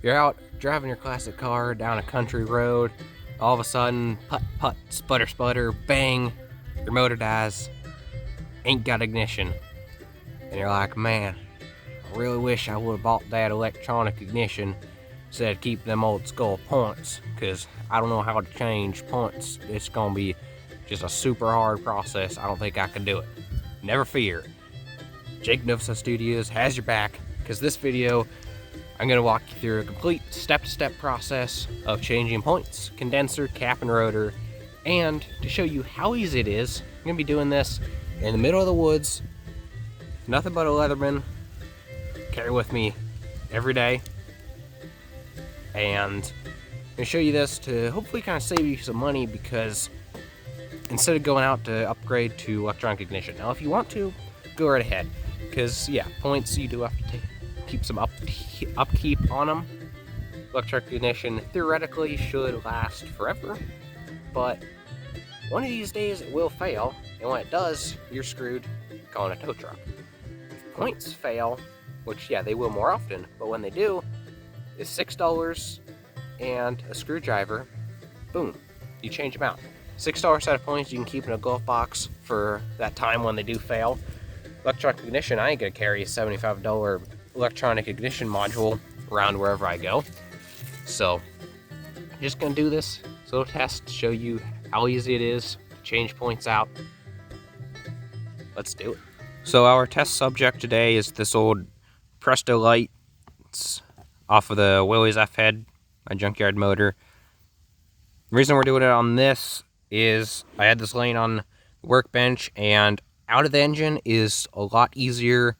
You're out driving your classic car down a country road. All of a sudden, putt, putt, sputter, sputter, bang, your motor dies. Ain't got ignition. And you're like, man, I really wish I would have bought that electronic ignition instead of keeping them old school points, because I don't know how to change points. It's going to be just a super hard process. I don't think I can do it. Never fear. JACOB NOVOSEL Studios has your back, because this video, I'm going to walk you through a complete step-to-step process of changing points, condenser, cap, and rotor, and to show you how easy it is. I'm going to be doing this in the middle of the woods, nothing but a Leatherman, carry with me every day, and I'm going to show you this to hopefully kind of save you some money, because instead of going out to upgrade to electronic ignition. Now if you want to, go right ahead, because yeah, points, you do have to keep some upkeep on them. Electronic ignition theoretically should last forever, but one of these days it will fail, and when it does, you're screwed calling a tow truck. If points fail, which yeah, they will more often, but when they do, it's $6 and a screwdriver. Boom, you change them out. $6 set of points you can keep in a glove box for that time when they do fail. Electronic ignition, I ain't gonna carry a $75 electronic ignition module around wherever I go. So, I'm just gonna do this little test to show you how easy it is to change points out. Let's do it. So our test subject today is this old Presto light. It's off of the Willys F-head, my junkyard motor. The reason we're doing it on this is I had this laying on the workbench, and out of the engine is a lot easier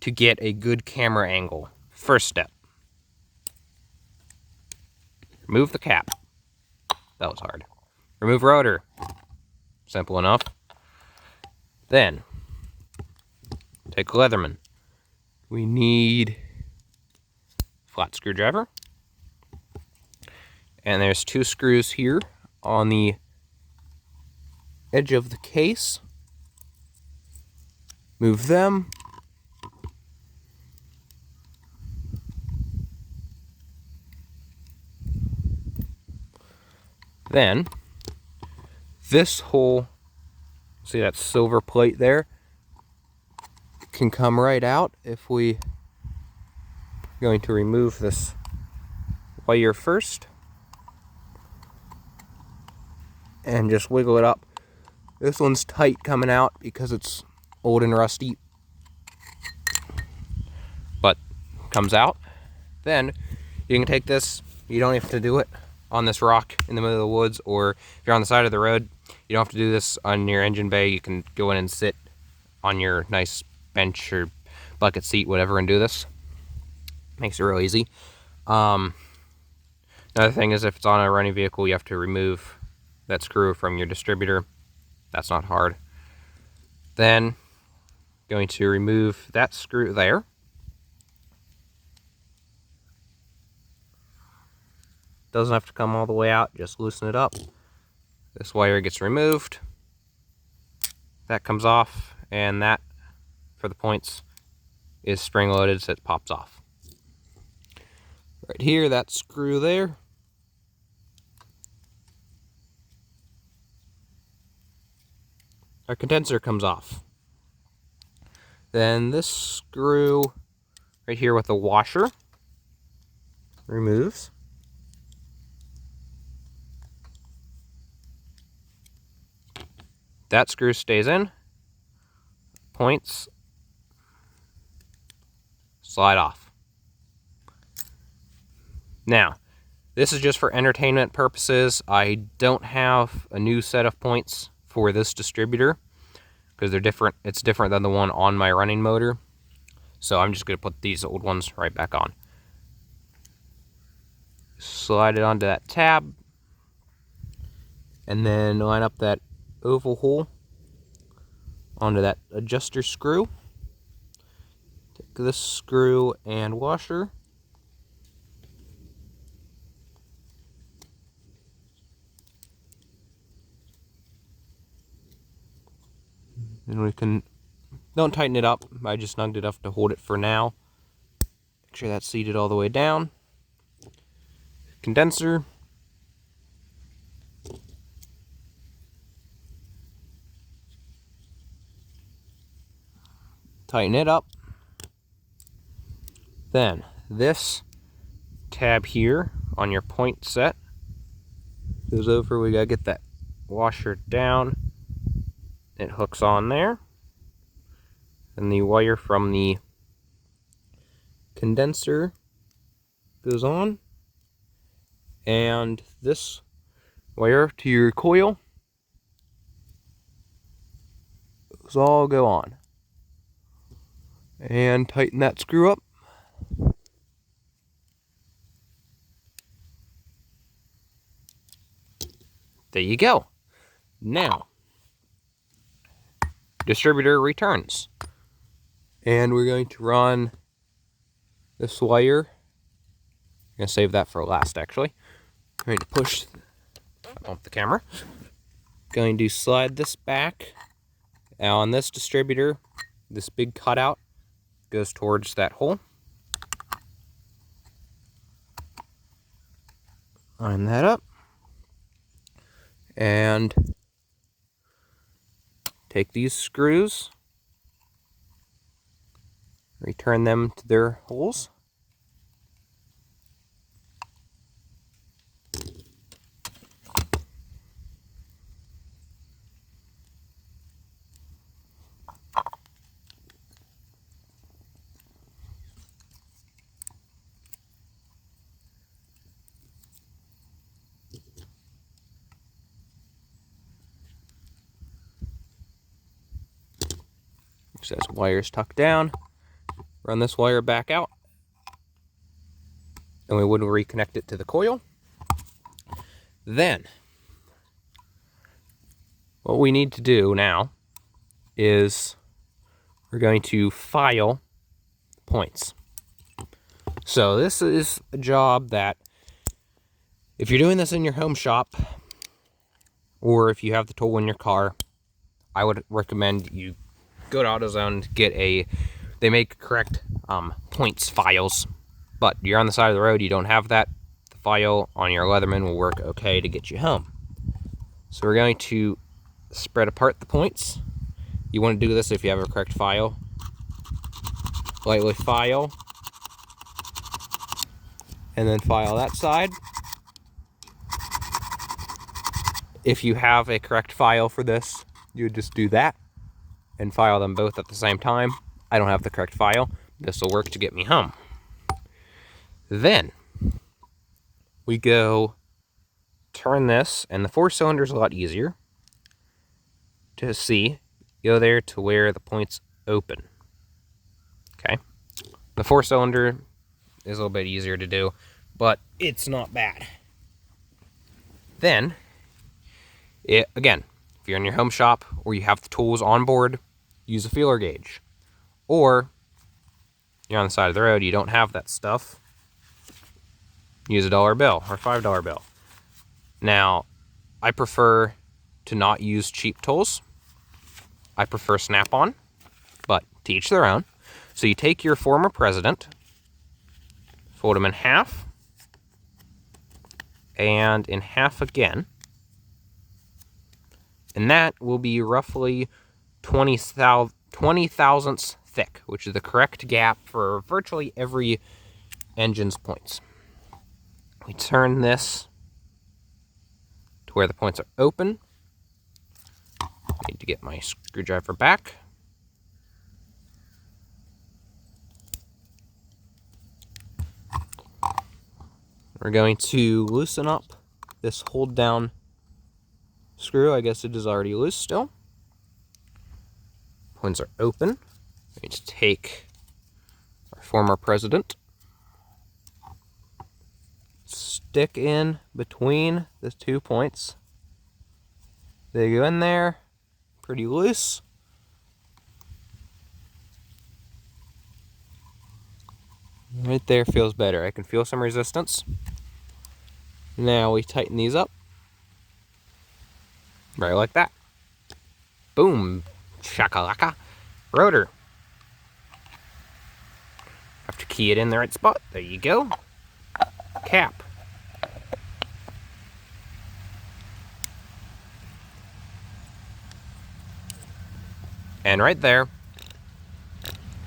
to get a good camera angle. First step, remove the cap. That was hard. Remove rotor. Simple enough. Then, take a Leatherman. We need flat screwdriver. And there's 2 screws here on the edge of the case. Move them. Then, this whole, see that silver plate there, can come right out if we are going to remove this wire first. And just wiggle it up. This one's tight coming out because it's old and rusty, but comes out. Then you can take this, you don't have to do it on this rock in the middle of the woods, or if you're on the side of the road, you don't have to do this on your engine bay. You can go in and sit on your nice bench or bucket seat, whatever, and do this. Makes it real easy. Another thing is, if it's on a running vehicle, you have to remove that screw from your distributor. That's not hard. Then going to remove that screw there. Doesn't have to come all the way out, just loosen it up. This wire gets removed. That comes off, and that, for the points, is spring loaded, so it pops off. Right here, that screw there. Our condenser comes off. Then this screw right here with the washer removes. That screw stays in. Points slide off. Now, this is just for entertainment purposes. I don't have a new set of points for this distributor because they're different. It's different than the one on my running motor. So I'm just going to put these old ones right back on. Slide it onto that tab, and then line up that oval hole onto that adjuster screw. Take this screw and washer. And we can, don't tighten it up, I just snugged it up to hold it for now. Make sure that's seated all the way down. condenser. Tighten it up. Then this tab here on your point set goes over. We gotta get that washer down. It hooks on there. And the wire from the condenser goes on. And this wire to your coil does all go on. And tighten that screw up. There you go. Now, distributor returns. And we're going to run this wire. I'm going to save that for last, actually. I'm going to push off the camera. Going to slide this back. Now on this distributor, this big cutout goes towards that hole. Line that up. And take these screws, return them to their holes. Says wires tucked down. Run this wire back out, and we would reconnect it to the coil. Then what we need to do now is we're going to file points. So this is a job that if you're doing this in your home shop, or if you have the tool in your car, I would recommend you go to AutoZone, get they make correct points files, but you're on the side of the road, you don't have that. The file on your Leatherman will work okay to get you home. So we're going to spread apart the points. You want to do this if you have a correct file. Lightly file, and then file that side. If you have a correct file for this, you would just do that and file them both at the same time. I don't have the correct file. This will work to get me home. Then we go turn this, and the 4-cylinder is a lot easier to see. Go there to where the points open. Okay. The 4-cylinder is a little bit easier to do, but it's not bad. Then, again, if you're in your home shop or you have the tools on board, use a feeler gauge. Or you're on the side of the road, you don't have that stuff, use a $1 bill or $5 bill. Now, I prefer to not use cheap tools. I prefer Snap-on, but to each their own. So you take your former president, fold them in half, and in half again. And that will be roughly 20 thousandths thick, which is the correct gap for virtually every engine's points. We turn this to where the points are open. I need to get my screwdriver back. We're going to loosen up this hold down screw. I guess it is already loose still. Points are open. We need to take our former president, stick in between the 2 points. They go in there pretty loose. Right there feels better. I can feel some resistance. Now we tighten these up. Right like that. Boom. Shakalaka. Rotor. Have to key it in the right spot. There you go. Cap. And right there,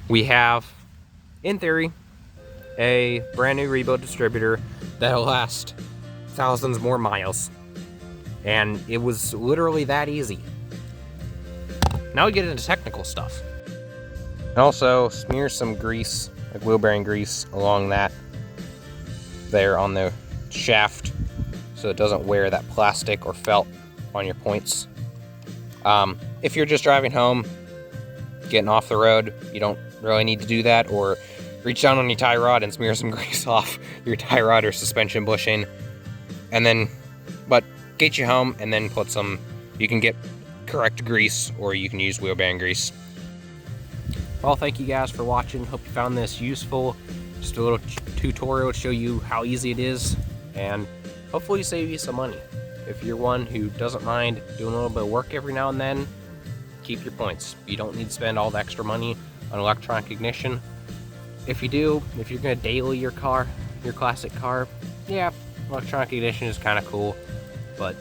we have, in theory, a brand new rebuild distributor that'll last thousands more miles. And it was literally that easy. Now we get into technical stuff. Also, smear some grease, like wheel bearing grease, along that there on the shaft so it doesn't wear that plastic or felt on your points. If you're just driving home, getting off the road, you don't really need to do that, or reach down on your tie rod and smear some grease off your tie rod or suspension bushing, and then, but get you home and then put some, you can get correct grease or you can use wheel bearing grease. Well, thank you guys for watching. Hope you found this useful. Just a little tutorial to show you how easy it is and hopefully save you some money. If you're one who doesn't mind doing a little bit of work every now and then, keep your points. You don't need to spend all the extra money on electronic ignition. If you do, if you're going to daily your car, your classic car, yeah, electronic ignition is kind of cool, but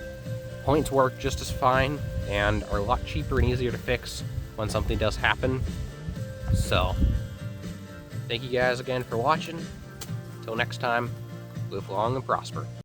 points work just as fine and are a lot cheaper and easier to fix when something does happen. So, thank you guys again for watching. Until next time, live long and prosper.